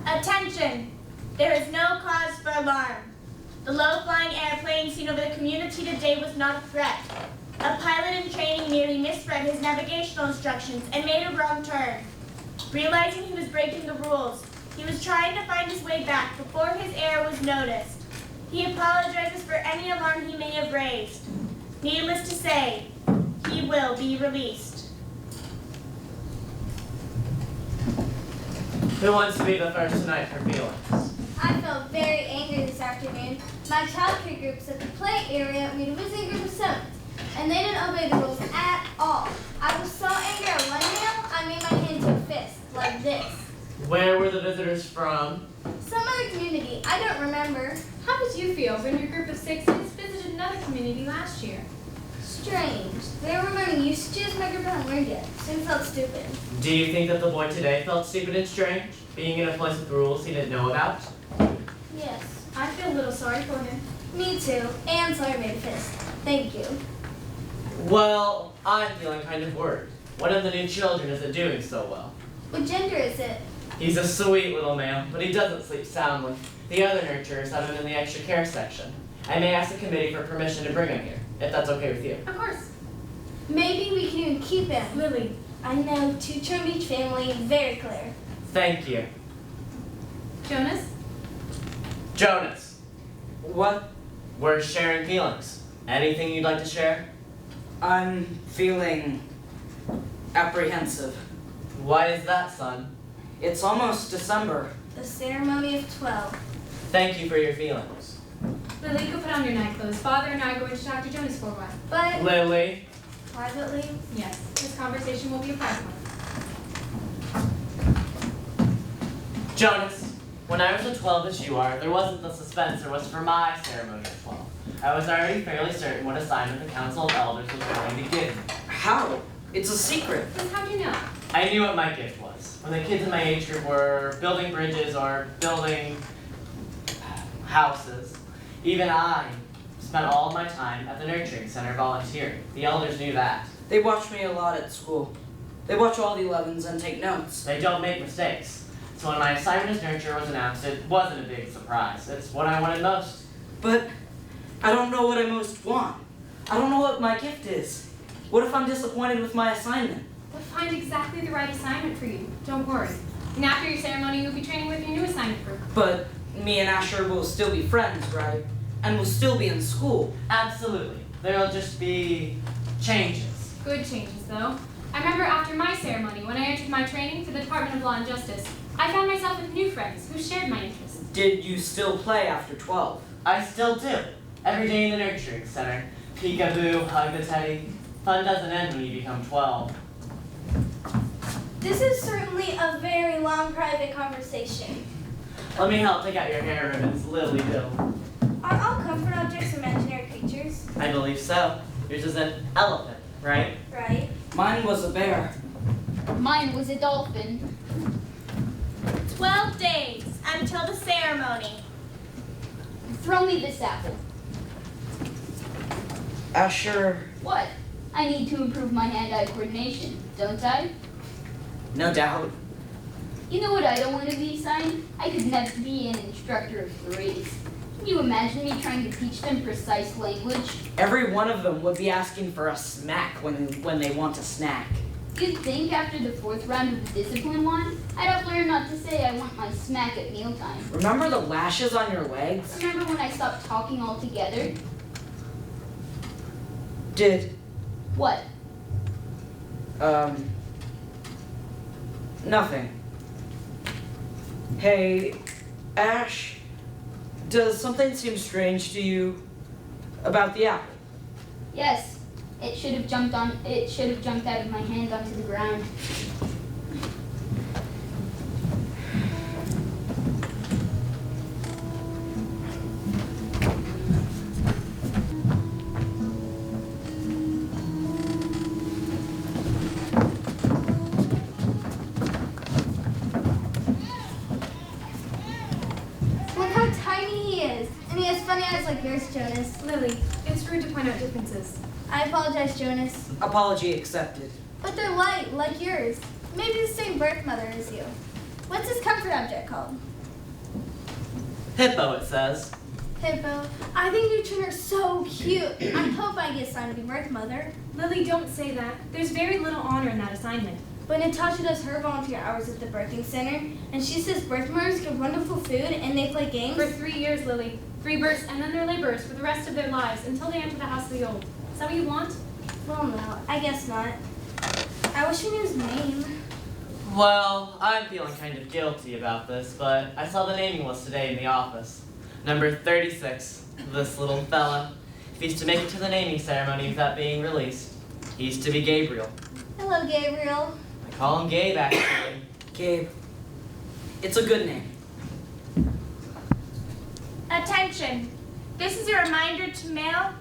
Attention! There is no cause for alarm. The low-flying airplane seen over the community today was not a threat. A pilot in training nearly misread his navigational instructions and made a wrong turn. Realizing he was breaking the rules, he was trying to find his way back before his error was noticed. He apologizes for any alarm he may have raised. Needless to say, he will be released. Who wants to be the first tonight for feelings? I felt very angry this afternoon. My childcare group set the play area made a visiting group of 7, and they didn't obey the rules at all. I was so angry at one meal, I made my hand into a fist, like this. Where were the visitors from? Some other community, I don't remember. How did you feel when your group of 6 kids visited another community last year? Strange. They were learning usages my group hadn't learned yet. Soon felt stupid. Do you think that the boy today felt stupid and strange, being in a place with rules he didn't know about? Yes. I feel a little sorry for him. Me too. And sorry I made a fist. Thank you. Well, I'm feeling kind of worried. One of the new children isn't doing so well. What gender is it? He's a sweet little male, but he doesn't sleep soundly. The other nurturers have him in the extra care section. I may ask the committee for permission to bring him here, if that's okay with you. Of course. Maybe we can even keep him. Lily. I know, 2 term each family, very clear. Thank you. Jonas? Jonas, What? we're sharing feelings. Anything you'd like to share? I'm feeling apprehensive. Why is that, son? It's almost December. The ceremony of 12. Thank you for your feelings. Lily, go put on your night clothes. Father and I are going to talk to Jonas for a while. But Lily, privately, Yes, this conversation will be a private one. Jonas, when I was as 12 as you are, there wasn't the suspense there was for my ceremony of 12. I was already fairly certain what assignment the Council of Elders was going to give me. How? It's a secret. Liz, how'd you know? I knew what my gift was. When the kids in my age group were building bridges or building houses, even I spent all of my time at the nurturing center volunteering. The elders knew that. They watch me a lot at school. They watch all the 11s and take notes. They don't make mistakes. So when my assignment as nurturer was announced, it wasn't a big surprise. It's what I wanted most. But I don't know what I most want. I don't know what my gift is. What if I'm disappointed with my assignment? We'll find exactly the right assignment for you. Don't worry. And after your ceremony, you'll be training with your new assignment group. But me and Asher will still be friends, right? And we'll still be in school. Absolutely. There'll just be changes. Good changes, though. I remember after my ceremony, when I entered my training for the Department of Law and Justice, I found myself with new friends who shared my interests. Did you still play after 12? I still do. Every day in the nurturing center. Peekaboo, hug the teddy. Fun doesn't end when you become 12. this is certainly a very long private conversation. Let me help take out your hair ribbons, Lily Bill. Are all comfort objects imaginary creatures? I believe so. Yours is an elephant, right? Right? Mine was a bear. Mine was a dolphin. 12 days until the ceremony. Throw me this apple. Asher, What? I need to improve my hand-eye coordination, don't I? no doubt. You know what I don't want to be, Simon? I could never be an instructor of 3s. Can you imagine me trying to teach them precise language? Every one of them would be asking for a smack when they want a snack. You'd think after the 4th round of the discipline one, I'd have learned not to say I want my smack at mealtime. Remember the lashes on your legs? Remember when I stopped talking altogether? Did, What? nothing. Hey, Ash, does something seem strange to you about the apple? Yes. It should have jumped out of my hand onto the ground. And he has funny eyes like yours, Jonas. Lily, it's rude to point out differences. I apologize, Jonas. Apology accepted. But they're light, like yours. Maybe the same birth mother as you. What's his comfort object called? Hippo, it says. Hippo. I think you twin are so cute. I hope I get assigned to be birth mother. Lily, don't say that. There's very little honor in that assignment. But Natasha does her volunteer hours at the birthing center, and she says birth mothers give wonderful food and they play games. For 3 years, Lily. 3 births and then they're laborers for the rest of their lives until they enter the house of the old. Is that what you want? Well, no, I guess not. I wish we knew his name. Well, I'm feeling kind of guilty about this, but I saw the naming list today in the office. Number 36, this little fella. If he's to make it to the naming ceremony without being released, he's to be Gabriel. Hello, Gabriel. I call him Gabe, actually. Gabe. It's a good name. Attention. This is a reminder to male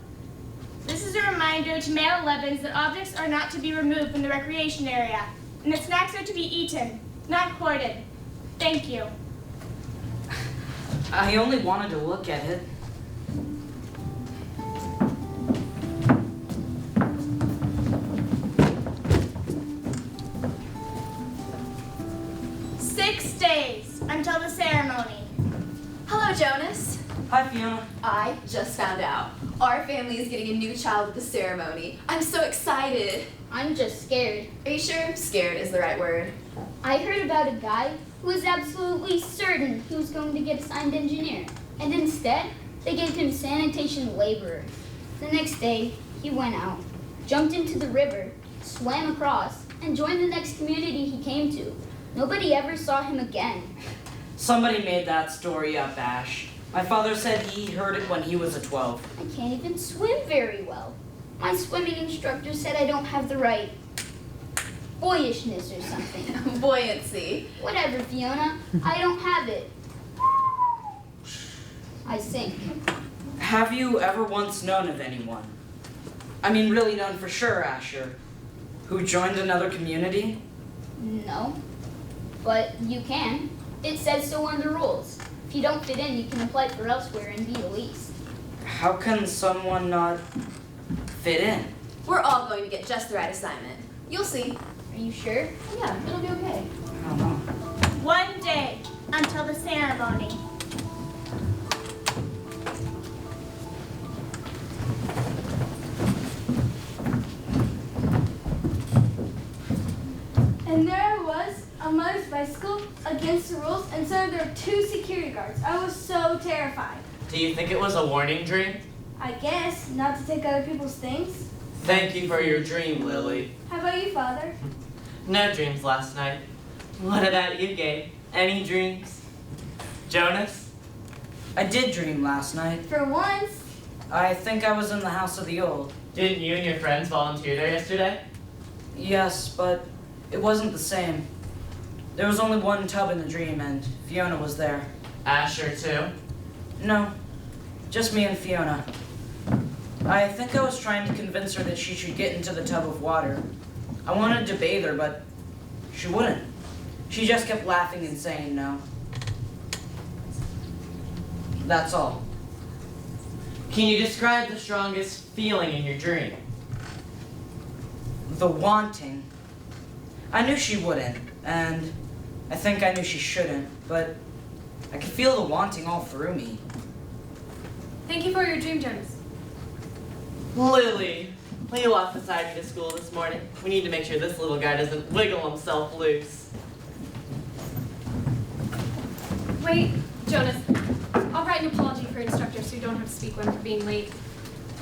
11s that objects are not to be removed from the recreation area, and that snacks are to be eaten, not hoarded. Thank you. I only wanted to look at it. Six days until the ceremony. Hello, Jonas. Hi, Fiona. I just found out. Our family is getting a new child at the ceremony. I'm so excited. I'm just scared. Are you sure? Scared is the right word. I heard about a guy who was absolutely certain he was going to get assigned engineer, and instead, they gave him sanitation laborer. The next day, he went out, jumped into the river, swam across, and joined the next community he came to. Nobody ever saw him again. Somebody made that story up, Ash. My father said he heard it when he was a 12. I can't even swim very well. My swimming instructor said I don't have the right boyishness or something. Buoyancy. Whatever, Fiona. I don't have it. I sink. Have you ever once known of anyone? I mean, really known for sure, Asher, who joined another community? No. But you can. It says so on the rules. If you don't fit in, you can apply for elsewhere and be released. How can someone not fit in? We're all going to get just the right assignment. You'll see. Are you sure? Yeah, it'll be okay. I don't know. 1 day until the ceremony. And there I was, on mother's bicycle, against the rules, and so there were 2 security guards. I was so terrified. Do you think it was a warning dream? I guess, not to take other people's things. Thank you for your dream, Lily. How about you, Father? No dreams last night. What about you, Gabe? Any dreams? Jonas? I did dream last night. For once. I think I was in the house of the old. Didn't you and your friends volunteer there yesterday? Yes, but it wasn't the same. There was only one tub in the dream, and Fiona was there. Asher, too? No, just me and Fiona. I think I was trying to convince her that she should get into the tub of water. I wanted to bathe her, but she wouldn't. She just kept laughing and saying no. That's all. Can you describe the strongest feeling in your dream? The wanting. I knew she wouldn't, and I think I knew she shouldn't, but I could feel the wanting all through me. Thank you for your dream, Jonas. Lily, will you walk beside me to school this morning? We need to make sure this little guy doesn't wiggle himself loose. Wait, Jonas. I'll write an apology for instructor so you don't have to speak when we're being late.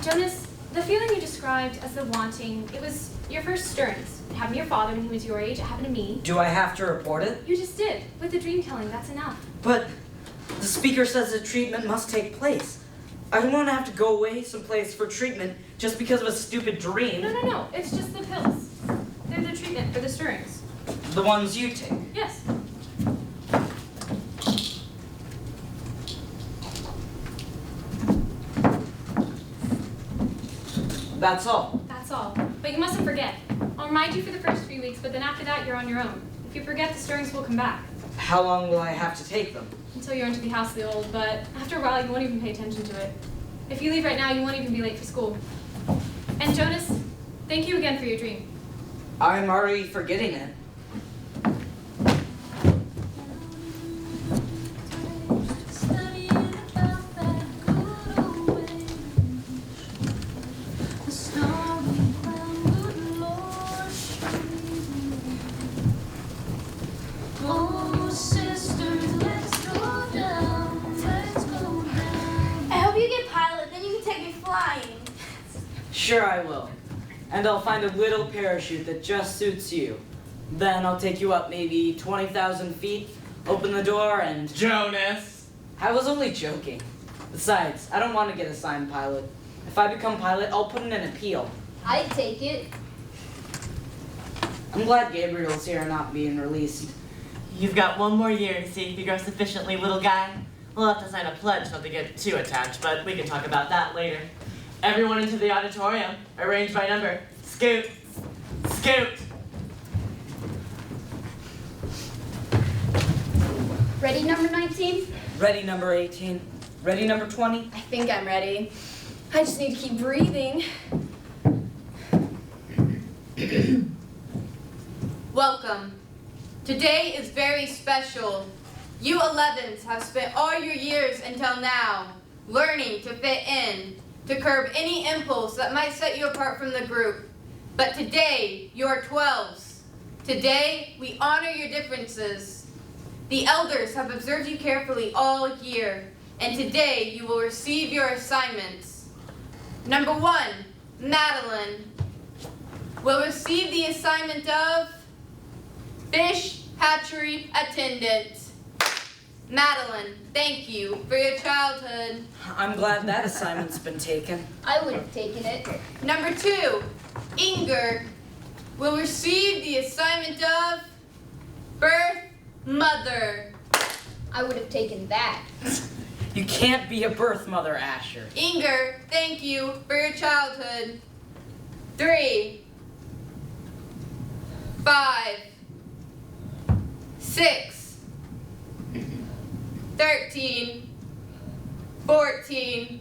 Jonas, the feeling you described as the wanting, it was your first stirrings. It happened to your father when he was your age. It happened to me. Do I have to report it? You just did. With the dream telling, that's enough. But the speaker says that treatment must take place. I don't want to have to go away someplace for treatment just because of a stupid dream. No. It's just the pills. They're the treatment for the stirrings. The ones you take. Yes. That's all. That's all. But you mustn't forget. I'll remind you for the first 3 weeks, but then after that, you're on your own. If you forget, the stirrings will come back. How long will I have to take them? Until you're into the house of the old, but after a while you won't even pay attention to it. If you leave right now, you won't even be late for school. And Jonas, thank you again for your dream. I'm already forgetting it. I hope you get pilot, then you can take me flying. Sure I will. And I'll find a little parachute that just suits you. Then I'll take you up maybe 20,000 feet, open the door, and... Jonas! I was only joking. Besides, I don't want to get assigned pilot. If I become pilot, I'll put in an appeal. I'd take it. I'm glad Gabriel's here and not being released. You've got one more year to see if you grow sufficiently, little guy. We'll have to sign a pledge not to get too attached, but we can talk about that later. Everyone into the auditorium, arranged by number. Scoot! Scoot! Ready, number 19? Ready, number 18. Ready, number 20. I think I'm ready. I just need to keep breathing. Welcome. Today is very special. You 11s have spent all your years until now learning to fit in, to curb any impulse that might set you apart from the group. But today, you're 12s. Today, we honor your differences. The elders have observed you carefully all year, and today you will receive your assignments. Number 1, Madeline will receive the assignment of fish hatchery attendant. Madeline, thank you for your childhood. I'm glad that assignment's been taken. I would have taken it. Number 2, Inger will receive the assignment of birth mother. I would have taken that. You can't be a birth mother, Asher. Inger, thank you for your childhood. 3, 5, 6, 13, 14.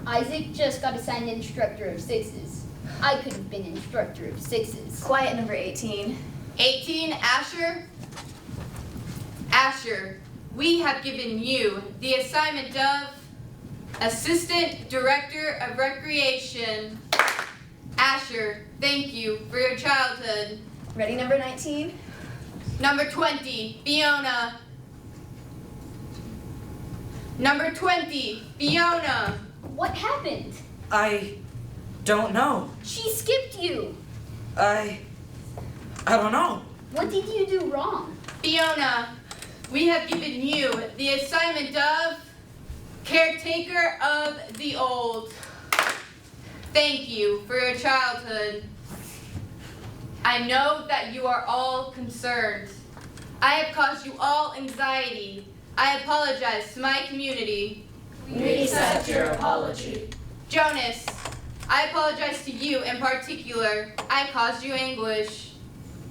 Isaac just got assigned instructor of 6s. I could have been instructor of 6s. Quiet, number 18. 18, Asher. Asher, we have given you the assignment of Assistant Director of Recreation. Asher, thank you for your childhood. Ready, number 19? Number 20, Fiona. Number 20, Fiona. What happened? I don't know. She skipped you. I don't know. What did you do wrong? Fiona, we have given you the assignment of Caretaker of the Old. Thank you for your childhood. I know that you are all concerned. I have caused you all anxiety. I apologize to my community. We accept your apology. Jonas, I apologize to you in particular. I caused you anguish.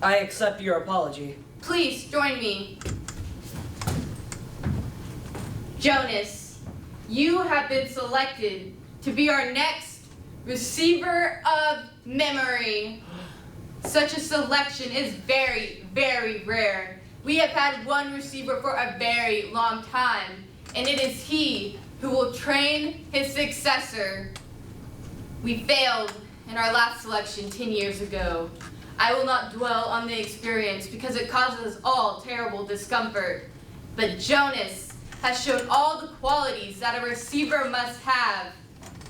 I accept your apology. Please join me. Jonas, you have been selected to be our next receiver of memory. Such a selection is very, very rare. We have had one receiver for a very long time, and it is he who will train his successor. We failed in our last selection 10 years ago. I will not dwell on the experience because it causes us all terrible discomfort. But Jonas has shown all the qualities that a receiver must have: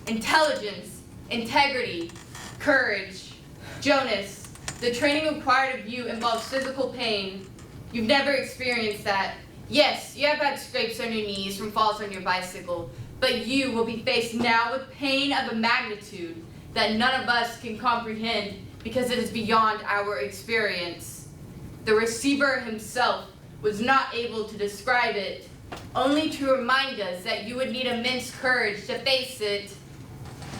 intelligence, integrity, courage. Jonas, the training required of you involves physical pain. You've never experienced that. Yes, you have had scrapes on your knees from falls on your bicycle, but you will be faced now with pain of a magnitude that none of us can comprehend because it is beyond our experience. The receiver himself was not able to describe it, only to remind us that you would need immense courage to face it.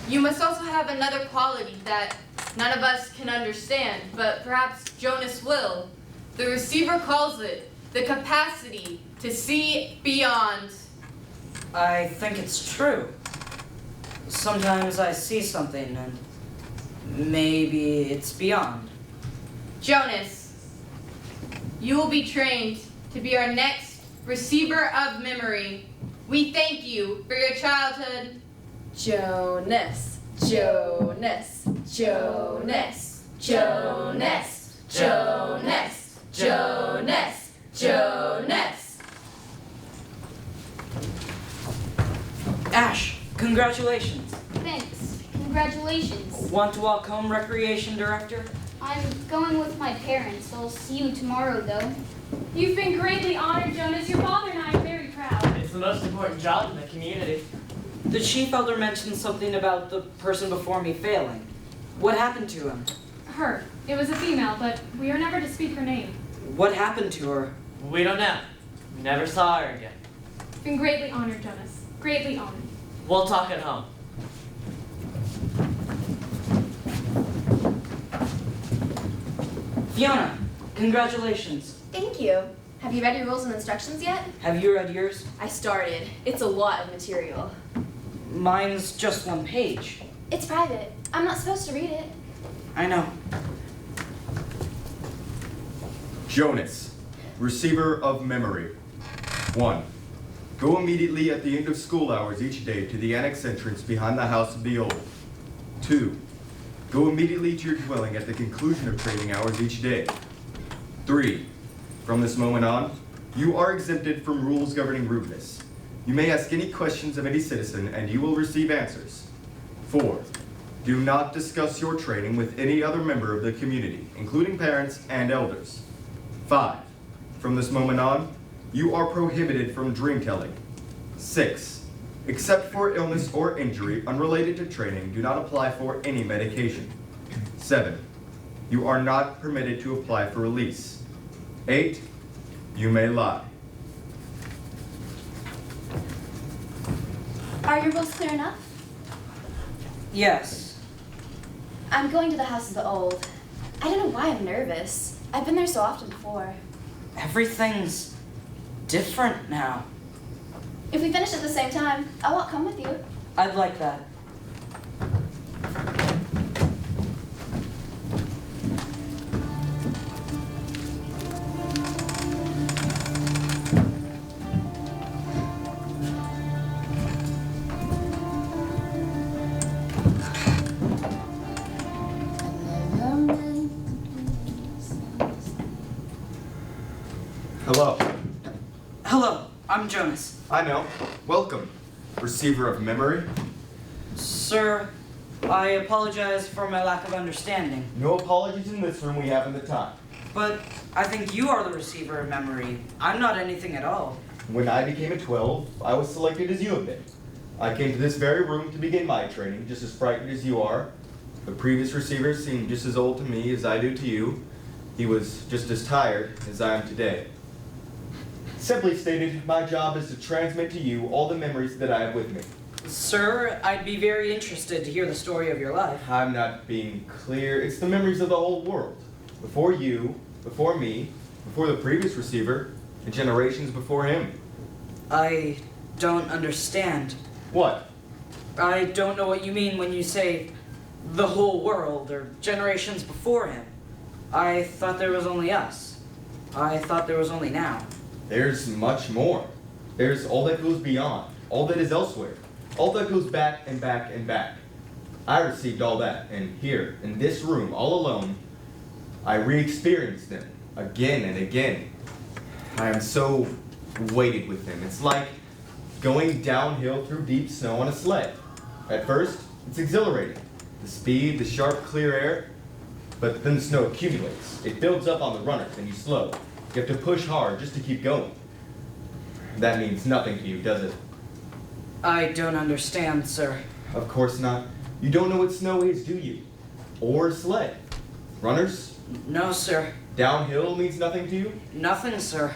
You must also have another quality that none of us can understand, but perhaps Jonas will. The receiver calls it the capacity to see beyond. I think it's true. Sometimes I see something and maybe it's beyond. Jonas, you will be trained to be our next receiver of memory. We thank you for your childhood. Jonas, Jonas, Jonas, Jonas, Jonas, Jonas, Jonas. Ash, congratulations. Thanks. Congratulations. Want to walk home, Recreation Director? I'm going with my parents. I'll see you tomorrow, though. You've been greatly honored, Jonas. Your father and I are very proud. It's the most important job in the community. The chief elder mentioned something about the person before me failing. What happened to him? Her. It was a female, but we are never to speak her name. What happened to her? We don't know. We never saw her again. Been greatly honored, Jonas. Greatly honored. We'll talk at home. Fiona, congratulations. Thank you. Have you read your rules and instructions yet? Have you read yours? I started. It's a lot of material. Mine's just one page. It's private. I'm not supposed to read it. I know. Jonas, receiver of memory. 1. Go immediately at the end of school hours each day to the annex entrance behind the House of the Old. 2. Go immediately to your dwelling at the conclusion of training hours each day. 3. From this moment on, you are exempted from rules governing rudeness. You may ask any questions of any citizen and you will receive answers. 4. Do not discuss your training with any other member of the community, including parents and elders. 5. From this moment on, you are prohibited from dream telling. 6. Except for illness or injury unrelated to training, do not apply for any medication. 7. You are not permitted to apply for release. 8. You may lie. Are your rules clear enough? Yes. I'm going to the House of the Old. I don't know why I'm nervous. I've been there so often before. Everything's different now. If we finish at the same time, I won't come with you. I'd like that. Hello. Hello, I'm Jonas. I know. Welcome, receiver of memory. Sir, I apologize for my lack of understanding, No apologies in this room, we haven't the time. but I think you are the receiver of memory. I'm not anything at all. When I became a 12, I was selected as you have been. I came to this very room to begin my training, just as frightened as you are. The previous receiver seemed just as old to me as I do to you. He was just as tired as I am today. Simply stated, my job is to transmit to you all the memories that I have with me. Sir, I'd be very interested to hear the story of your life. I'm not being clear. It's the memories of the whole world. Before you, before me, before the previous receiver, and generations before him. I don't understand. What? I don't know what you mean when you say the whole world or generations before him. I thought there was only us. I thought there was only now. There's much more. There's all that goes beyond, all that is elsewhere, all that goes back and back and back. I received all that, and here, in this room, all alone, I re-experienced them again and again. I am so weighted with them. It's like going downhill through deep snow on a sled. At first, it's exhilarating. The speed, the sharp, clear air, but then the snow accumulates. It builds up on the runners, and you slow. You have to push hard just to keep going. That means nothing to you, does it? I don't understand, sir. Of course not. You don't know what snow is, do you? Or a sled. Runners? No, sir. Downhill means nothing to you? Nothing, sir.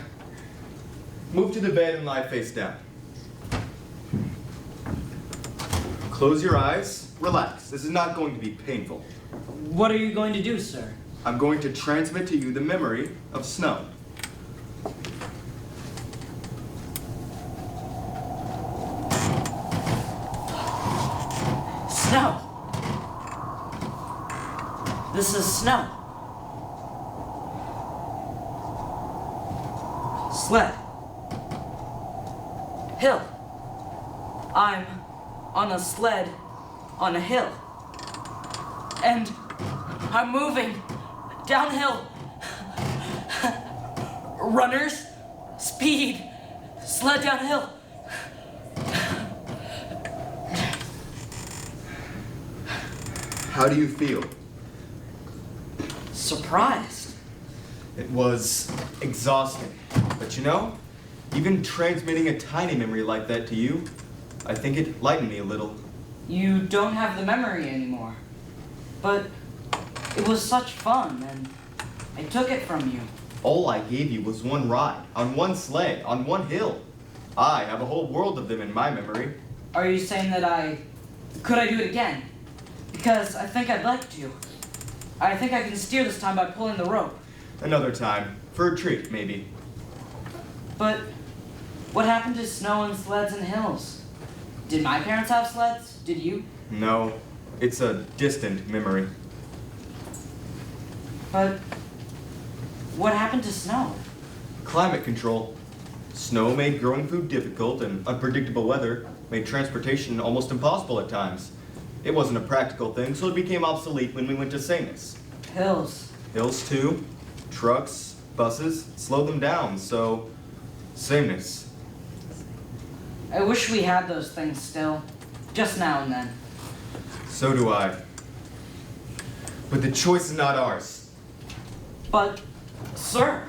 Move to the bed and lie face down. Close your eyes. Relax. This is not going to be painful. What are you going to do, sir? I'm going to transmit to you the memory of Snow. Snow. This is Snow. Sled. Hill. I'm on a sled on a hill. And I'm moving downhill. Runners, speed, sled downhill. How do you feel? Surprised. It was exhausting. But you know, even transmitting a tiny memory like that to you, I think it lightened me a little. You don't have the memory anymore. But it was such fun, and I took it from you. All I gave you was one ride, on one sled, on one hill. I have a whole world of them in my memory. Are you saying that could I do it again? Because I think I'd like to. I think I can steer this time by pulling the rope. Another time, for a treat, maybe. But what happened to snow and sleds and hills? Did my parents have sleds? Did you? No, it's a distant memory. But what happened to snow? Climate control. Snow made growing food difficult, and unpredictable weather made transportation almost impossible at times. It wasn't a practical thing, so it became obsolete when we went to sameness. Hills. Hills too. Trucks, buses, slowed them down, so sameness. I wish we had those things still. Just now and then. So do I. But the choice is not ours. But, sir,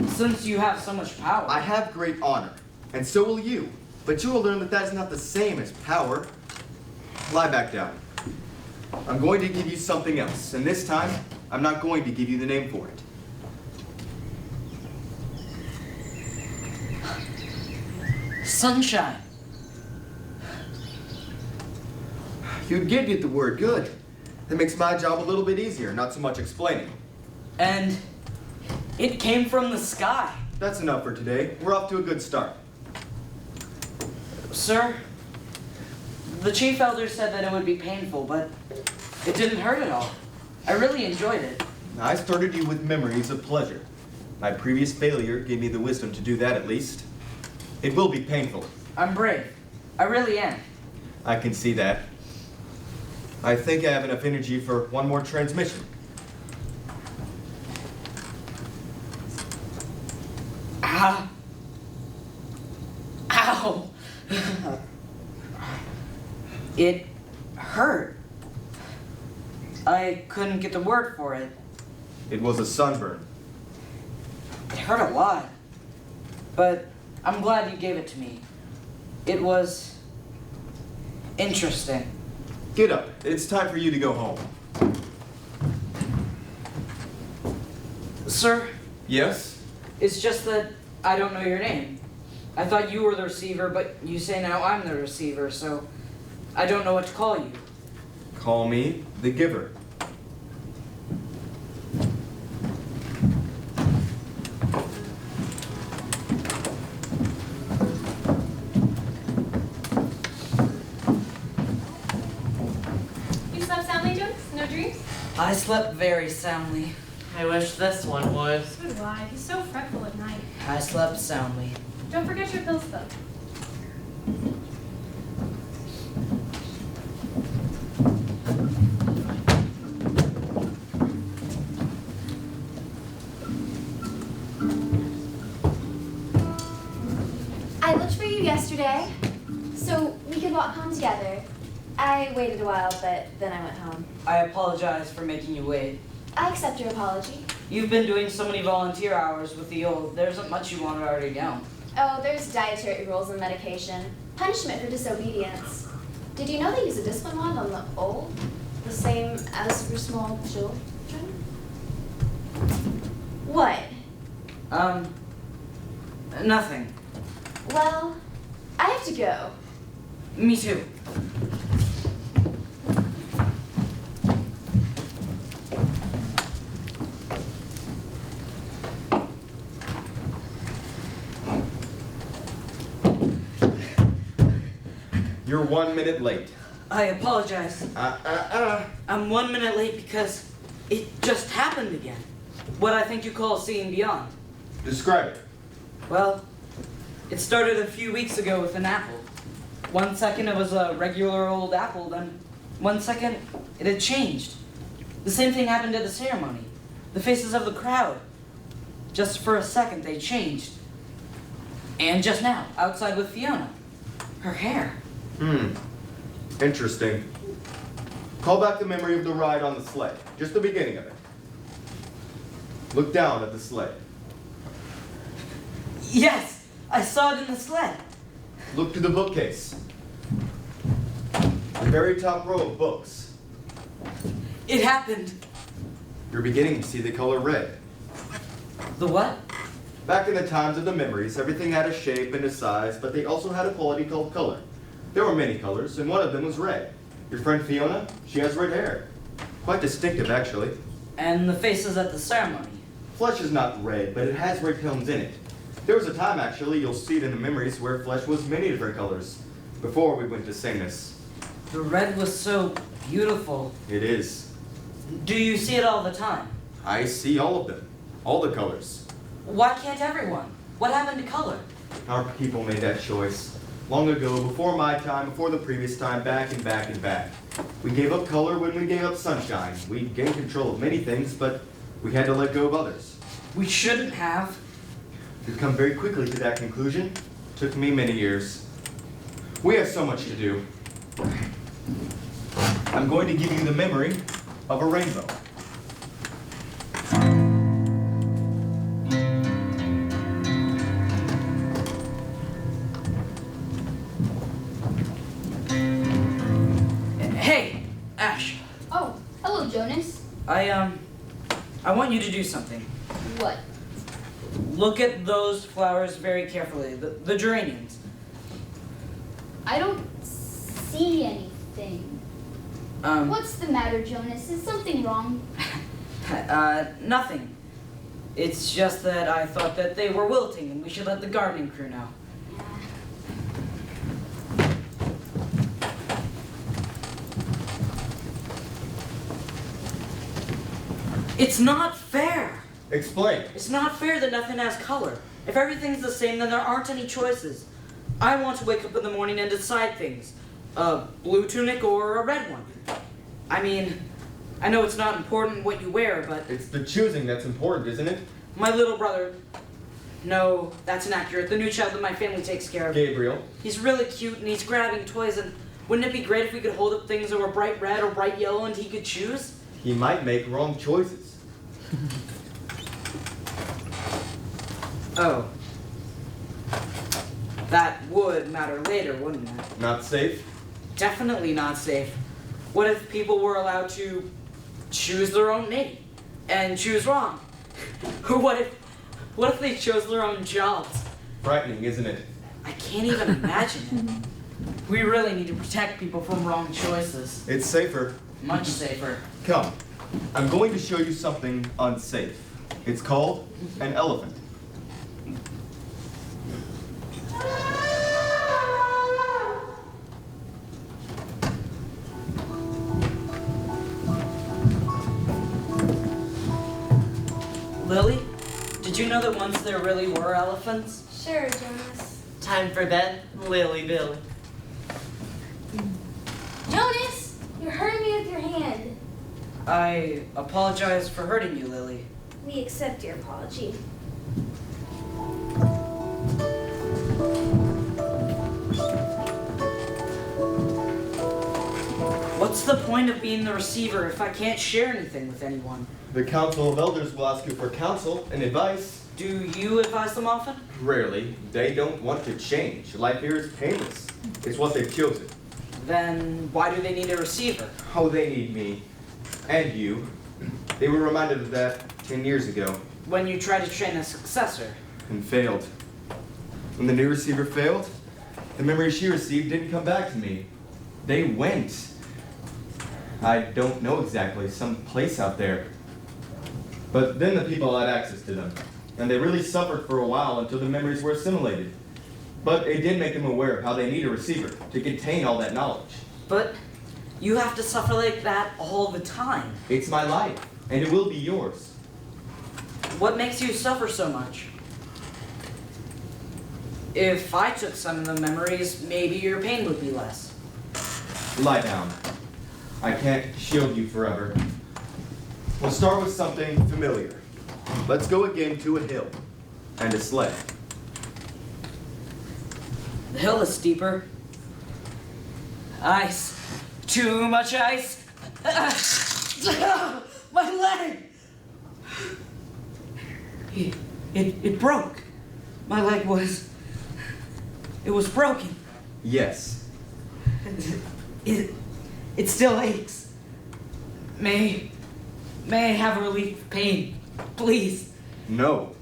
since you have so much power... I have great honor, and so will you. But you will learn that that is not the same as power. Lie back down. I'm going to give you something else, and this time, I'm not going to give you the name for it. Sunshine. You did get the word good. That makes my job a little bit easier, not so much explaining. And it came from the sky. That's enough for today. We're off to a good start. Sir, the chief elder said that it would be painful, but it didn't hurt at all. I really enjoyed it. I started you with memories of pleasure. My previous failure gave me the wisdom to do that at least. It will be painful. I'm brave. I really am. I can see that. I think I have enough energy for one more transmission. Ah. Ow. It hurt. I couldn't get the word for it. It was a sunburn. It hurt a lot. But I'm glad you gave it to me. It was interesting. Get up. It's time for you to go home. Sir, Yes? it's just that I don't know your name. I thought you were the receiver, but you say now I'm the receiver, so I don't know what to call you. Call me the giver. You slept soundly, Jonas? No dreams? I slept very soundly. I wish this one would. So do I. He's so fretful at night. I slept soundly. Don't forget your pills, though. I looked for you yesterday, so we could walk home together. I waited a while, but then I went home. I apologize for making you wait. I accept your apology. You've been doing so many volunteer hours with the old. There isn't much you want to already know. Oh, there's dietary rules and medication. Punishment for disobedience. Did you know they use a discipline wand on the old? The same as for small children? What? Nothing. Well, I have to go. Me too. You're 1 minute late. I apologize. I'm 1 minute late because it just happened again. What I think you call seeing beyond. Describe it. Well, it started a few weeks ago with an apple. 1 second it was a regular old apple, then 1 second it had changed. The same thing happened at the ceremony. The faces of the crowd. Just for a second they changed. And just now, outside with Fiona. Her hair. Interesting. Call back the memory of the ride on the sleigh. Just the beginning of it. Look down at the sleigh. Yes, I saw it in the sled. Look to the bookcase. The very top row of books. It happened. You're beginning to see the color red. The what? Back in the times of the memories, everything had a shape and a size, but they also had a quality called color. There were many colors, and one of them was red. Your friend Fiona, she has red hair. Quite distinctive, actually. And the faces at the ceremony. Flesh is not red, but it has red tones in it. There was a time, actually, you'll see it in the memories, where flesh was many different colors, before we went to sameness. The red was so beautiful. It is. Do you see it all the time? I see all of them. All the colors. Why can't everyone? What happened to color? Our people made that choice. Long ago, before my time, before the previous time, back and back and back. We gave up color when we gave up sunshine. We gained control of many things, but we had to let go of others. We shouldn't have. We've come very quickly to that conclusion. Took me many years. We have so much to do. I'm going to give you the memory of a rainbow. Hey, Ash. Oh, hello, Jonas. I want you to do something. What? Look at those flowers very carefully, the geraniums. I don't see anything. What's the matter, Jonas? Is something wrong? Nothing. It's just that I thought that they were wilting and we should let the gardening crew know. It's not fair. Explain. It's not fair that nothing has color. If everything's the same, then there aren't any choices. I want to wake up in the morning and decide things. A blue tunic or a red one. I mean, I know it's not important what you wear, but It's the choosing that's important, isn't it? my little brother... No, that's inaccurate. The new child that my family takes care of. Gabriel. He's really cute and he's grabbing toys, and wouldn't it be great if we could hold up things that were bright red or bright yellow and he could choose? He might make wrong choices. Oh. That would matter later, wouldn't it? Not safe? Definitely not safe. What if people were allowed to choose their own mate and choose wrong? Or what if they chose their own jobs? Frightening, isn't it? I can't even imagine it. We really need to protect people from wrong choices. It's safer. Much safer. Come. I'm going to show you something unsafe. It's called an elephant. Lily, did you know that once there really were elephants? Sure, Jonas. Time for bed, Lily Billy. Jonas, you're hurting me with your hand. I apologize for hurting you, Lily. We accept your apology. What's the point of being the receiver if I can't share anything with anyone? The Council of Elders will ask you for counsel and advice. Do you advise them often? Rarely. They don't want to change. Life here is painless. It's what they've chosen. Then why do they need a receiver? Oh, they need me. And you. They were reminded of that 10 years ago When you tried to train a successor. and failed. When the new receiver failed, the memories she received didn't come back to me. They went. I don't know exactly, some place out there. But then the people had access to them, and they really suffered for a while until the memories were assimilated. But it did make them aware of how they need a receiver to contain all that knowledge. But you have to suffer like that all the time. It's my life, and it will be yours. What makes you suffer so much? If I took some of the memories, maybe your pain would be less. Lie down. I can't shield you forever. We'll start with something familiar. Let's go again to a hill and a sled. The hill is steeper. Ice. Too much ice. My leg! It broke. My leg was... It was broken. Yes. It still aches. May I have relief of pain, please? No.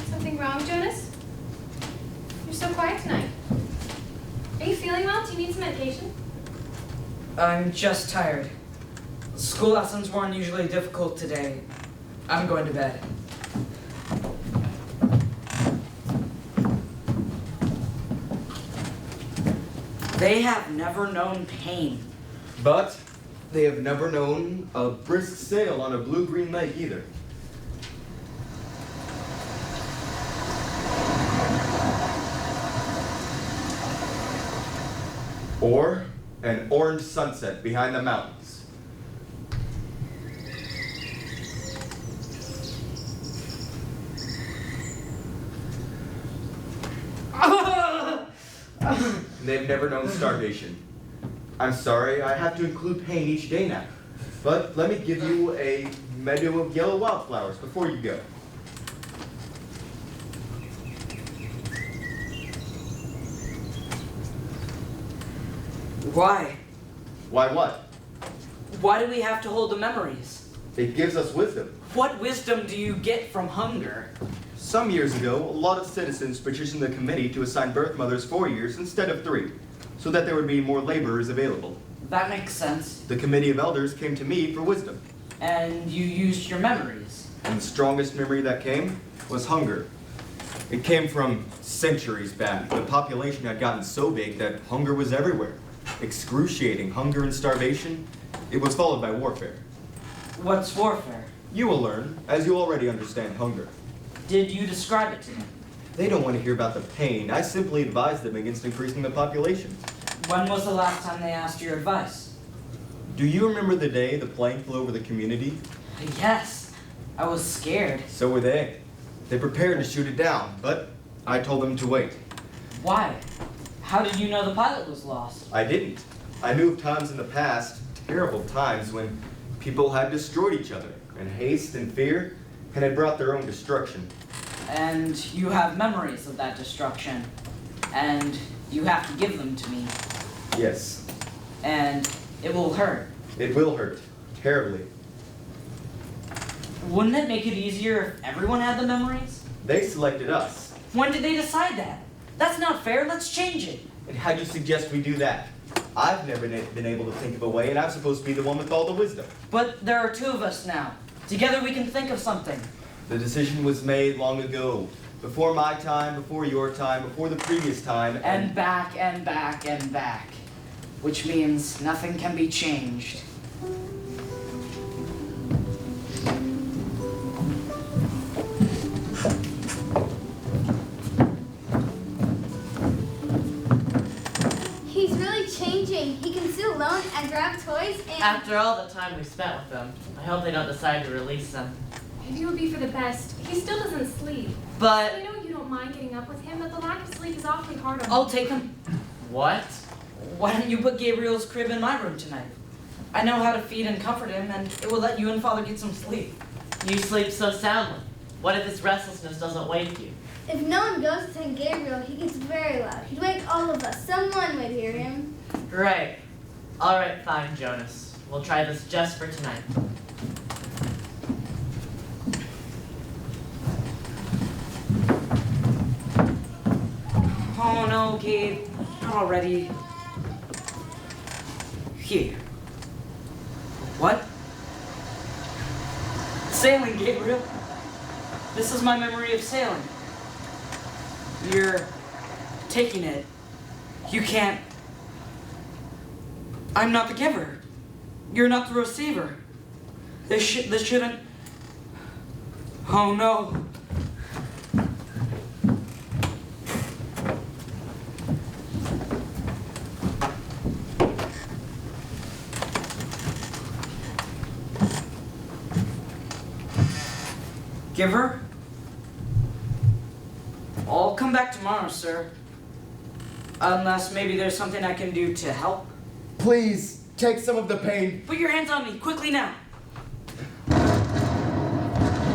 Something wrong, Jonas? You're so quiet tonight. Are you feeling well? Do you need some medication? I'm just tired. School lessons were unusually difficult today. I'm going to bed. They have never known pain. But they have never known a brisk sail on a blue-green lake either. Or an orange sunset behind the mountains. They've never known starvation. I'm sorry, I have to include pain each day now. But let me give you a meadow of yellow wildflowers before you go. Why? Why what? Why do we have to hold the memories? It gives us wisdom. What wisdom do you get from hunger? Some years ago, a lot of citizens petitioned the committee to assign birth mothers 4 years instead of 3, so that there would be more laborers available. That makes sense. The committee of elders came to me for wisdom, And you used your memories. and the strongest memory that came was hunger. It came from centuries back. The population had gotten so big that hunger was everywhere. Excruciating hunger and starvation. It was followed by warfare. What's warfare? You will learn, as you already understand hunger. Did you describe it to me? They don't want to hear about the pain. I simply advised them against increasing the population. When was the last time they asked your advice? Do you remember the day the plane flew over the community? Yes. I was scared. So were they. They prepared to shoot it down, but I told them to wait. Why? How did you know the pilot was lost? I didn't. I knew of times in the past, terrible times, when people had destroyed each other, in haste and fear, and had brought their own destruction. And you have memories of that destruction. And you have to give them to me. Yes, And it will hurt. it will hurt. Terribly. Wouldn't it make it easier if everyone had the memories? They selected us. When did they decide that? That's not fair. Let's change it. And how do you suggest we do that? I've never been able to think of a way, and I'm supposed to be the one with all the wisdom. But there are 2 of us now. Together we can think of something. The decision was made long ago. Before my time, before your time, before the previous time, And back and back and back. Which means nothing can be changed. He's really changing. He can sit alone and grab toys and... After all the time we spent with them, I hope they don't decide to release them. Maybe it would be for the best. He still doesn't sleep. But I know you don't mind getting up with him, but the lack of sleep is awfully hard on him. I'll take him. what? Why don't you put Gabriel's crib in my room tonight? I know how to feed and comfort him, and it will let you and Father get some sleep. You sleep so soundly. What if his restlessness doesn't wake you? If no one goes to St. Gabriel, he gets very loud. He'd wake all of us. Someone would hear him. Right. Alright, fine, Jonas. We'll try this just for tonight. Oh no, Gabe. Not already. Here. What? Sailing, Gabriel. This is my memory of sailing. You're taking it. You can't. I'm not the giver. You're not the receiver. This shouldn't. Oh no. Giver? I'll come back tomorrow, sir. Unless maybe there's something I can do to help. Please, take some of the pain. Put your hands on me, quickly now.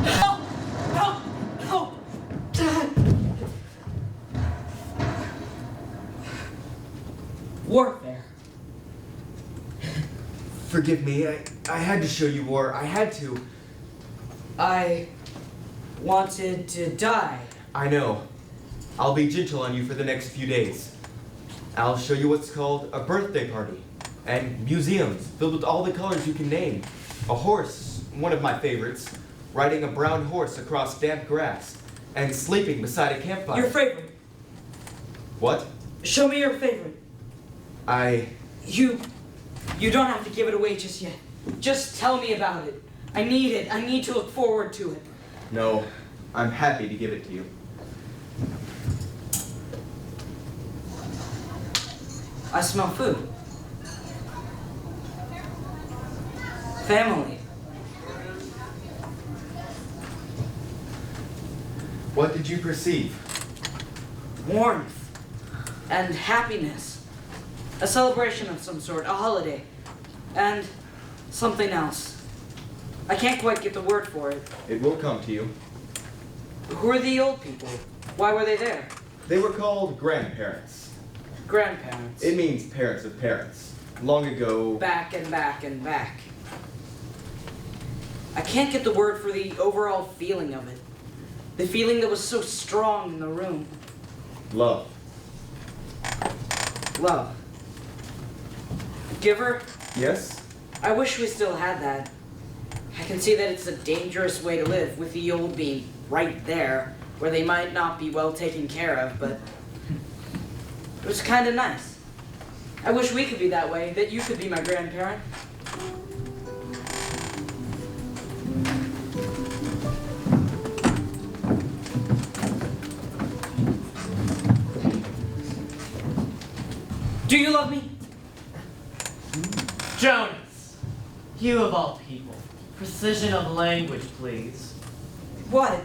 Help! Help! Help! Warfare. Forgive me, I had to show you war. I had to. I wanted to die. I know. I'll be gentle on you for the next few days. I'll show you what's called a birthday party, and museums filled with all the colors you can name. A horse, one of my favorites, riding a brown horse across damp grass, and sleeping beside a campfire. Your favorite. What? Show me your favorite. You don't have to give it away just yet. Just tell me about it. I need it. I need to look forward to it. No, I'm happy to give it to you. I smell food. Family. What did you perceive? Warmth. And happiness. A celebration of some sort. A holiday. And something else. I can't quite get the word for it. It will come to you. Who are the old people? Why were they there? They were called grandparents. Grandparents. It means parents of parents. Long ago. Back and back and back. I can't get the word for the overall feeling of it. The feeling that was so strong in the room. Love. Love. Giver, Yes? I wish we still had that. I can see that it's a dangerous way to live, with the old being right there, where they might not be well taken care of, but it was kind of nice. I wish we could be that way, that you could be my grandparent. Do you love me? Jonas, you of all people, precision of language, please. What?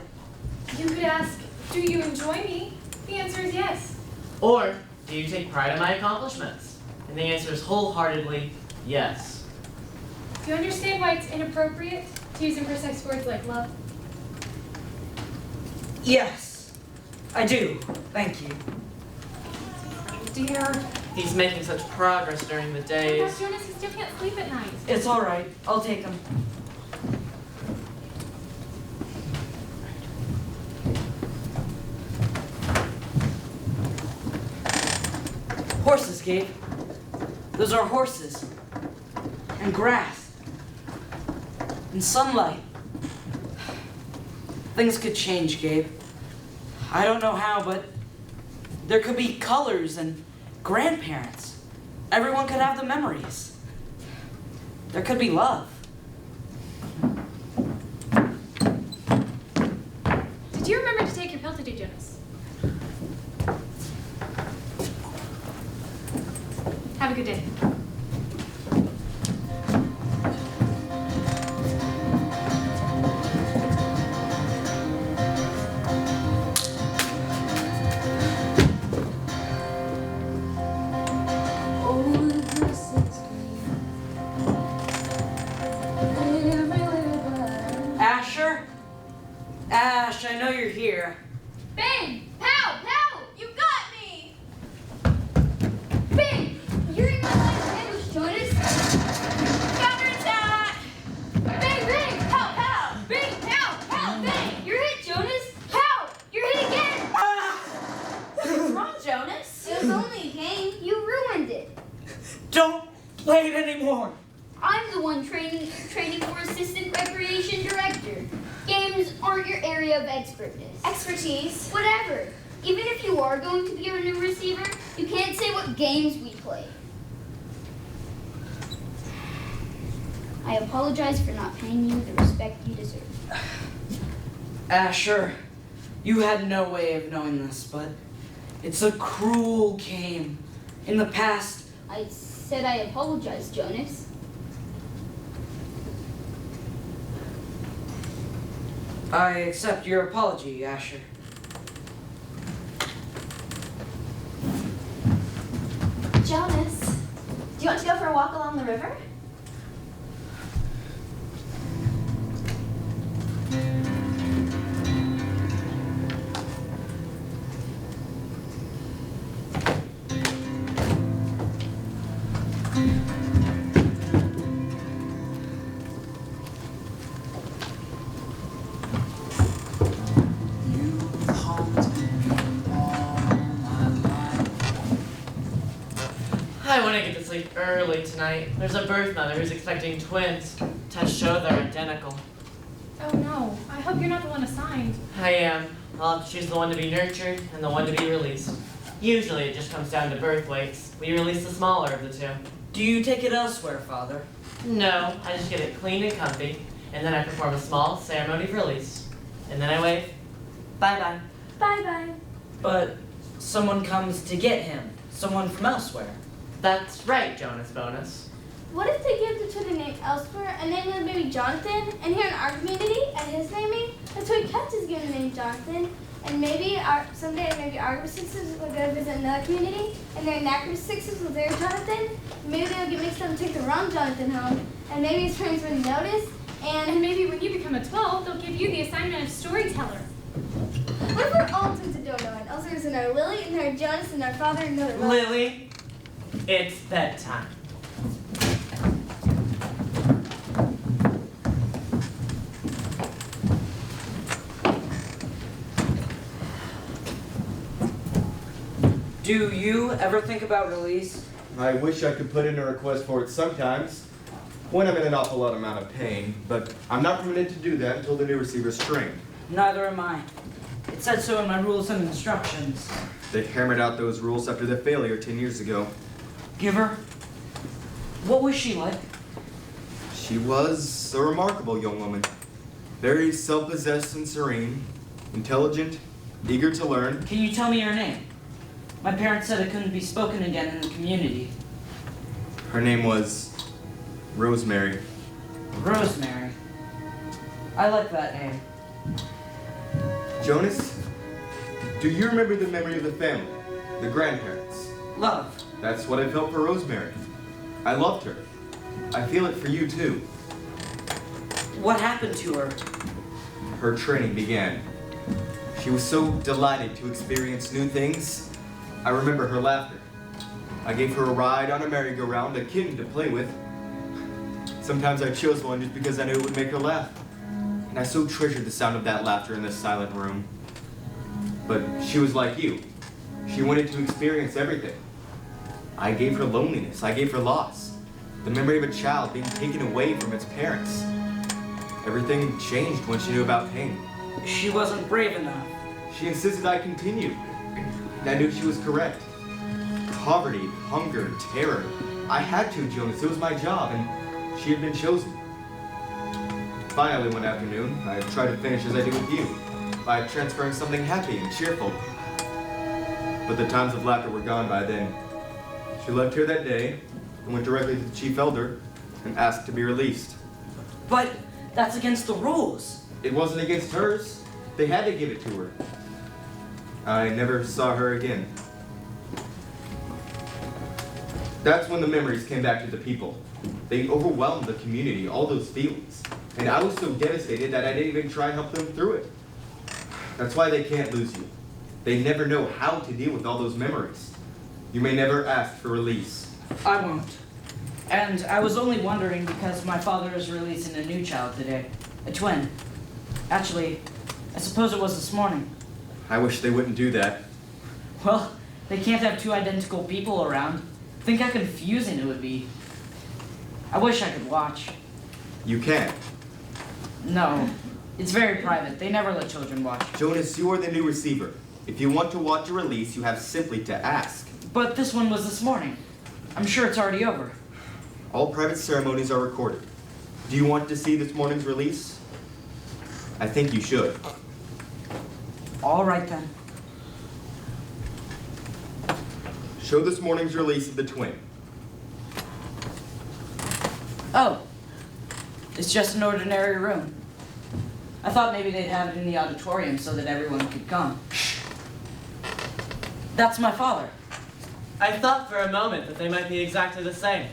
You could ask, do you enjoy me? The answer is yes. Or, do you take pride in my accomplishments? And the answer is wholeheartedly yes. Do you understand why it's inappropriate to use imprecise words like love? Yes, I do. Thank you. Dear. He's making such progress during the Oh my days. gosh, Jonas, he still can't sleep at night. It's all right. I'll take them. Horses, Gabe. Those are horses. And grass. And sunlight. Things could change, Gabe. I don't know how, but there could be colors and grandparents. Everyone could have the memories. There could be love. Did you remember to take your pill today, Jonas? Have a good day. Asher? Ash, I know you're here. Bing! Pow! Pow! You got me! Bing! You're in my line ambush, Jonas! Counterattack! Bing! Bing! Pow! Pow! Bing! Pow! Pow! Bing! You're hit, Jonas! Pow! You're hit again! What's wrong, Jonas? It was only a game. You ruined it. Don't play it anymore. I'm the one training for assistant recreation director. Games aren't your area of expertness. Expertise. Whatever. Even if you are going to be our new receiver, you can't say what games we play. I apologize for not paying you the respect you deserve. Asher, you had no way of knowing this, but it's a cruel game. In the past, I said I apologize, Jonas. I accept your apology, Asher. Jonas, do you want to go for a walk along the river? I want to get to sleep early tonight. There's a birth mother who's expecting twins. Tests show they're identical. Oh no, I hope you're not the one assigned. I am. I'll have to choose the one to be nurtured and the one to be released. Usually it just comes down to birth weights. We release the smaller of the two. Do you take it elsewhere, Father? No, I just get it clean and comfy, and then I perform a small ceremony of release. And then I wave. Bye-bye. Bye-bye. But someone comes to get him. Someone from elsewhere. That's right, Jonas Bonus. What if they give the twin a name elsewhere, a name of maybe Jonathan, and here in our community, at his naming, the twin kept his given name Jonathan, and maybe someday maybe our group of sixes will go visit another community, and their that group of sixes will their Jonathan, and maybe they'll get mixed up and take the wrong Jonathan home, and maybe his friends wouldn't notice, And maybe when you become a 12, they'll give you the assignment of storyteller. what if we're all twins and don't know it? Also there's another Lily, and another Jonas, and our father, and another Lily. Lily, it's bedtime. Do you ever think about release? I wish I could put in a request for it sometimes, when I'm in an awful lot amount of pain, but I'm not permitted to do that until the new receiver's trained. Neither am I. It said so in my rules and instructions. They hammered out those rules after their failure 10 years ago. Giver, what was she like? She was a remarkable young woman. Very self-possessed and serene, intelligent, eager to learn. Can you tell me her name? My parents said it couldn't be spoken again in the community. Her name was Rosemary. Rosemary. I like that name. Jonas, do you remember the memory of the family, the grandparents? Love. That's what I felt for Rosemary. I loved her. I feel it for you too. What happened to her? Her training began. She was so delighted to experience new things. I remember her laughter. I gave her a ride on a merry-go-round, a kitten to play with. Sometimes I chose one just because I knew it would make her laugh. And I so treasured the sound of that laughter in this silent room. But she was like you. She wanted to experience everything. I gave her loneliness. I gave her loss. The memory of a child being taken away from its parents. Everything changed when she knew about pain. She wasn't brave enough. She insisted I continue. And I knew she was correct. Poverty, hunger, terror. I had to, Jonas. It was my job, and she had been chosen. Finally, one afternoon, I tried to finish as I did with you, by transferring something happy and cheerful. But the times of laughter were gone by then. She left here that day and went directly to the chief elder and asked to be released. But that's against the rules. It wasn't against hers. They had to give it to her. I never saw her again. That's when the memories came back to the people. They overwhelmed the community, all those feelings. And I was so devastated that I didn't even try to help them through it. That's why they can't lose you. They never know how to deal with all those memories. You may never ask for release. I won't. And I was only wondering because my father is releasing a new child today. A twin. Actually, I suppose it was this morning. I wish they wouldn't do that. Well, they can't have two identical people around. Think how confusing it would be. I wish I could watch. You can. No, it's very private. They never let children watch. Jonas, you are the new receiver. If you want to watch a release, you have simply to ask. But this one was this morning. I'm sure it's already over. All private ceremonies are recorded. Do you want to see this morning's release? I think you should. All right then. Show this morning's release of the twin. Oh, it's just an ordinary room. I thought maybe they'd have it in the auditorium so that everyone could come. That's my father. I thought for a moment that they might be exactly the same.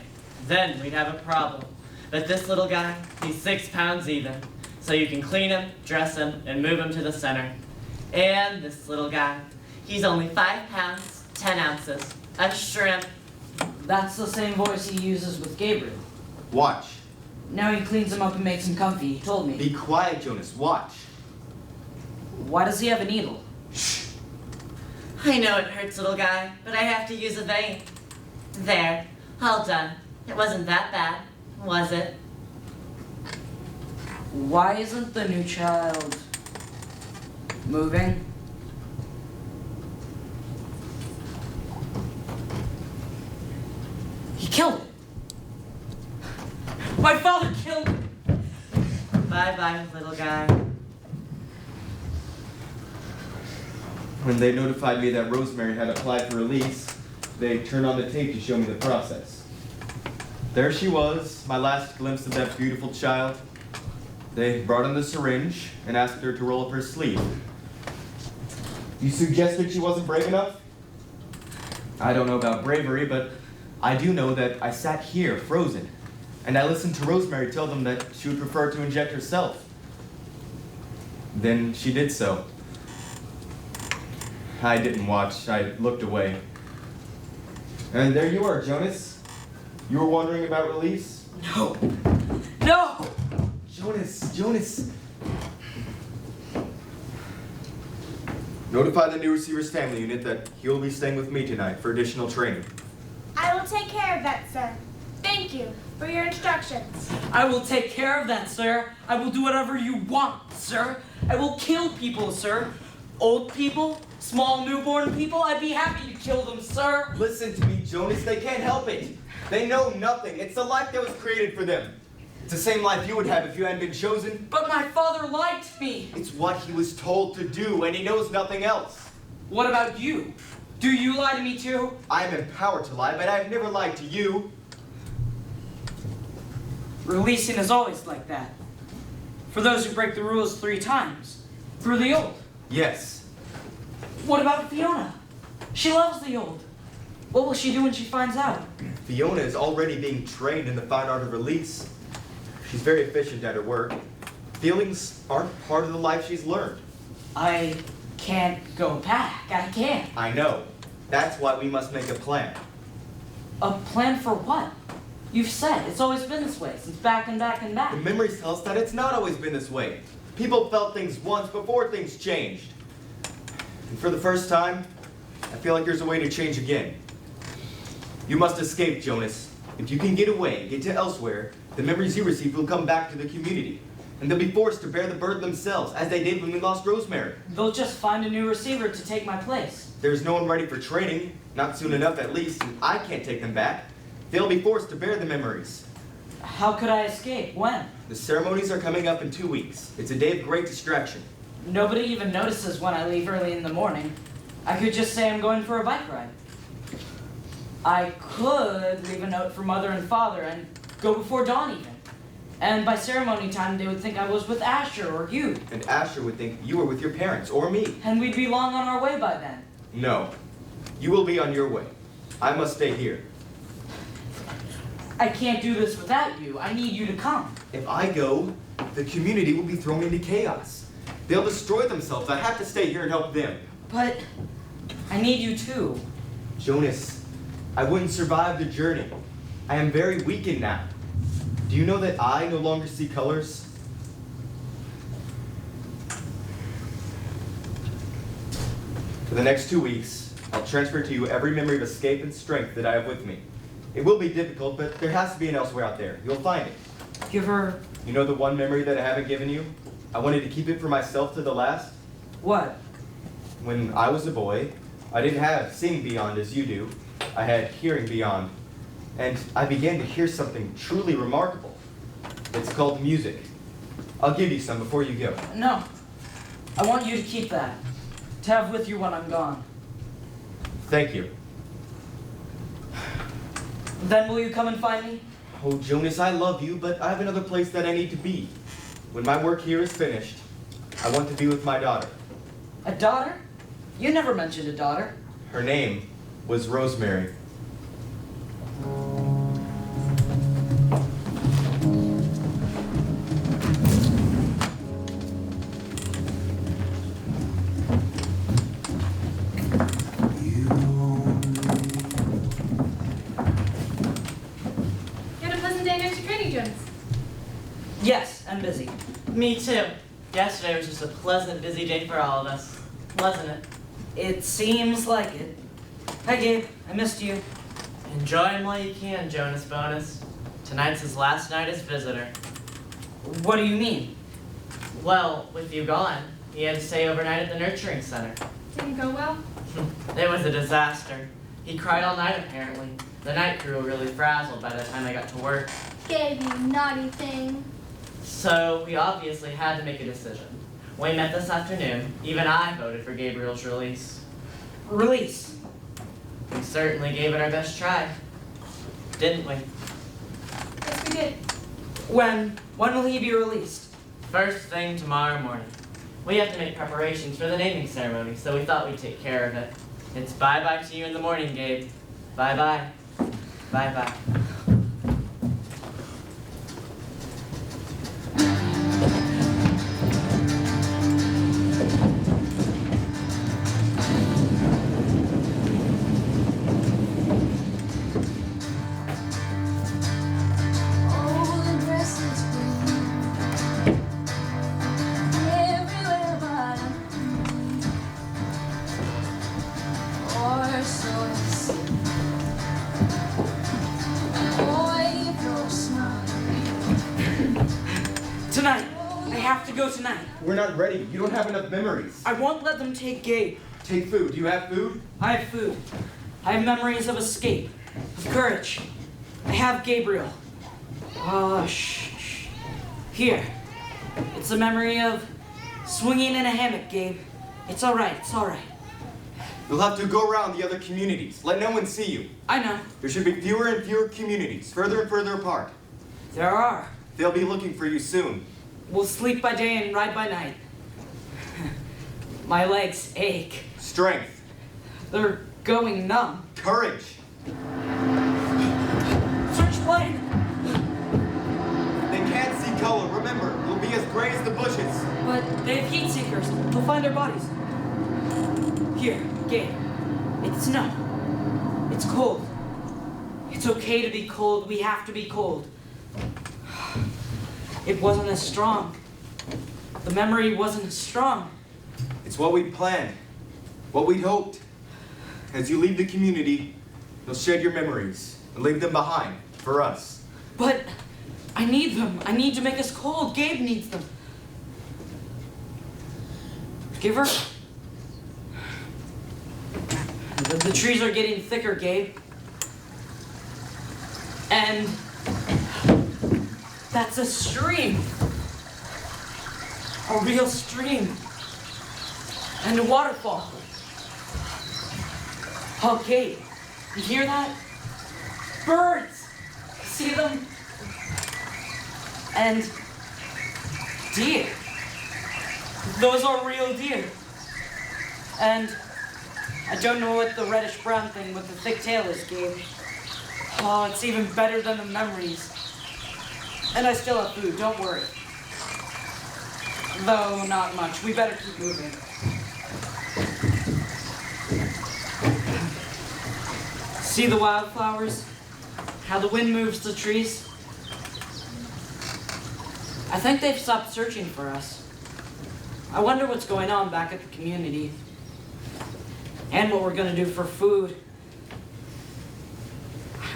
Then we'd have a problem. But this little guy, he's 6 pounds even. So you can clean him, dress him, and move him to the center. And this little guy, he's only 5 pounds, 10 ounces. A shrimp. That's the same voice he uses with Gabriel. Watch. Now he cleans him up and makes him comfy, he told me. Be quiet, Jonas. Watch. Why does he have a needle? I know it hurts, little guy, but I have to use a vein. There. All done. It wasn't that bad, was it? Why isn't the new child moving? He killed it. My father killed it. Bye-bye, little guy. When they notified me that Rosemary had applied for release, they turned on the tape to show me the process. There she was, my last glimpse of that beautiful child. They brought in the syringe and asked her to roll up her sleeve. You suggested she wasn't brave enough? I don't know about bravery, but I do know that I sat here, frozen, and I listened to Rosemary tell them that she would prefer to inject herself. Then she did so. I didn't watch. I looked away. And there you are, Jonas. You were wondering about release? No. No! Jonas. Notify the new receiver's family unit that he will be staying with me tonight for additional training. I will take care of that, sir. Thank you for your instructions. I will take care of that, sir. I will do whatever you want, sir. I will kill people, sir. Old people, small newborn people, I'd be happy to kill them, sir. Listen to me, Jonas. They can't help it. They know nothing. It's the life that was created for them. It's the same life you would have if you hadn't been chosen. But my father lied to me. It's what he was told to do, and he knows nothing else. What about you? Do you lie to me too? I am empowered to lie, but I have never lied to you. Releasing is always like that. For those who break the rules 3 times. Through the old. Yes. What about Fiona? She loves the old. What will she do when she finds out? Fiona is already being trained in the fine art of release. She's very efficient at her work. Feelings aren't part of the life she's learned. I can't go back. I can't. I know. That's why we must make a plan. A plan for what? You've said it's always been this way, since back and back and back. The memories tell us that it's not always been this way. People felt things once before things changed. And for the first time, I feel like there's a way to change again. You must escape, Jonas. If you can get away and get to elsewhere, the memories you receive will come back to the community. And they'll be forced to bear the burden themselves, as they did when we lost Rosemary. They'll just find a new receiver to take my place. There's no one ready for training, not soon enough at least, and I can't take them back. They'll be forced to bear the memories. How could I escape? When? The ceremonies are coming up in 2 weeks. It's a day of great distraction. Nobody even notices when I leave early in the morning. I could just say I'm going for a bike ride. I could leave a note for Mother and Father and go before dawn even. And by ceremony time, they would think I was with Asher or you. And Asher would think you were with your parents or me. And we'd be long on our way by then. No. You will be on your way. I must stay here. I can't do this without you. I need you to come. If I go, the community will be thrown into chaos. They'll destroy themselves. I have to stay here and help them. But I need you too. Jonas, I wouldn't survive the journey. I am very weakened now. Do you know that I no longer see colors? For the next 2 weeks, I'll transfer to you every memory of escape and strength that I have with me. It will be difficult, but there has to be an elsewhere out there. You'll find it. Give her You know the one memory that I haven't given you? I wanted to keep it for myself to the last. what? When I was a boy, I didn't have seeing beyond as you do. I had hearing beyond. And I began to hear something truly remarkable. It's called music. I'll give you some before you go. No. I want you to keep that. To have with you when I'm gone. Thank you. Then will you come and find me? Oh, Jonas, I love you, but I have another place that I need to be. When my work here is finished, I want to be with my daughter. A daughter? You never mentioned a daughter. Her name was Rosemary. You had a pleasant day next to training, Jonas. Yes, I'm busy. Me too. Yesterday was just a pleasant, busy day for all of us. Wasn't it? It seems like it. Hi, Gabe. I missed you. Enjoy him while you can, Jonas Bonus. Tonight's his last night as visitor. What do you mean? Well, with you gone, he had to stay overnight at the nurturing center. Didn't go well? It was a disaster. He cried all night, apparently. The night crew were really frazzled by the time I got to work. Gabe, you naughty thing. So we obviously had to make a decision. When we met this afternoon, even I voted for Gabriel's release. Release. We certainly gave it our best try, didn't we? Yes, we did. When? When will he be released? First thing tomorrow morning. We have to make preparations for the naming ceremony, so we thought we'd take care of it. It's bye-bye to you in the morning, Gabe. Bye-bye. Bye-bye. Tonight. I have to go tonight. We're not ready. You don't have enough memories. I won't let them take Gabe. Take food. Do you have food? I have food. I have memories of escape, of courage. I have Gabriel. Shh. Here. It's a memory of swinging in a hammock, Gabe. It's all right. It's all right. You'll have to go around the other communities. Let no one see you. I know. There should be fewer and fewer communities, further and further apart. There are. They'll be looking for you soon. We'll sleep by day and ride by night. My legs ache. Strength. They're going numb. Courage. Searchlight! They can't see color. Remember, you'll be as gray as the bushes. But they have heat seekers. They'll find our bodies. Here, Gabe. It's snow. It's cold. It's okay to be cold. We have to be cold. It wasn't as strong. The memory wasn't as strong. It's what we'd planned. What we'd hoped. As you leave the community, you'll shed your memories and leave them behind for us. But I need them. I need to make us cold. Gabe needs them. Give her. The trees are getting thicker, Gabe. And that's a stream. A real stream. And a waterfall. Oh, Gabe, you hear that? Birds! See them? And deer. Those are real deer. And I don't know what the reddish brown thing with the thick tail is, Gabe. Oh, it's even better than the memories. And I still have food, don't worry. Though not much. We better keep moving. See the wildflowers? How the wind moves the trees? I think they've stopped searching for us. I wonder what's going on back at the community. And what we're gonna do for food.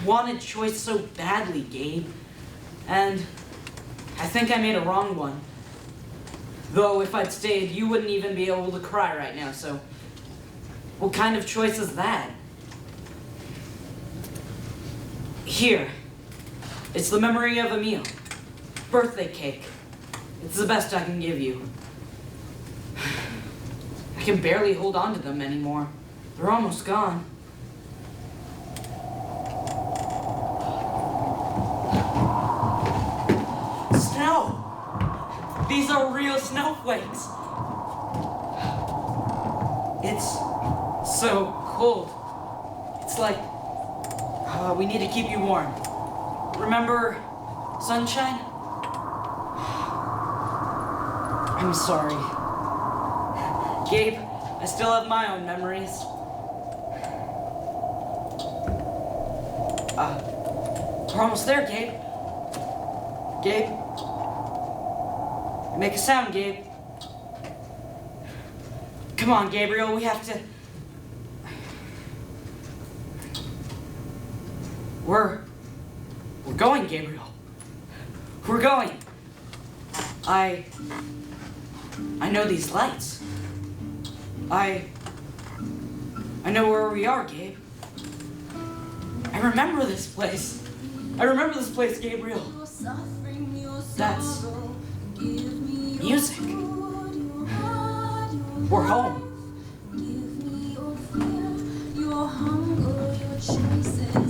wanted choice so badly, Gabe. And I think I made a wrong one. Though if I'd stayed, you wouldn't even be able to cry right now, so what kind of choice is that? Here. It's the memory of a meal. Birthday cake. It's the best I can give you. I can barely hold on to them anymore. They're almost gone. Snow! These are real snowflakes. It's so cold. It's like we need to keep you warm. Remember sunshine? I'm sorry. Gabe, I still have my own memories. We're almost there, Gabe. Gabe? Make a sound, Gabe. Come on, Gabriel, we have to... We're going, Gabriel. We're going. I know these lights. I know where we are, Gabe. I remember this place. I remember this place, Gabriel. That's music. We're home. Your hunger, your choices.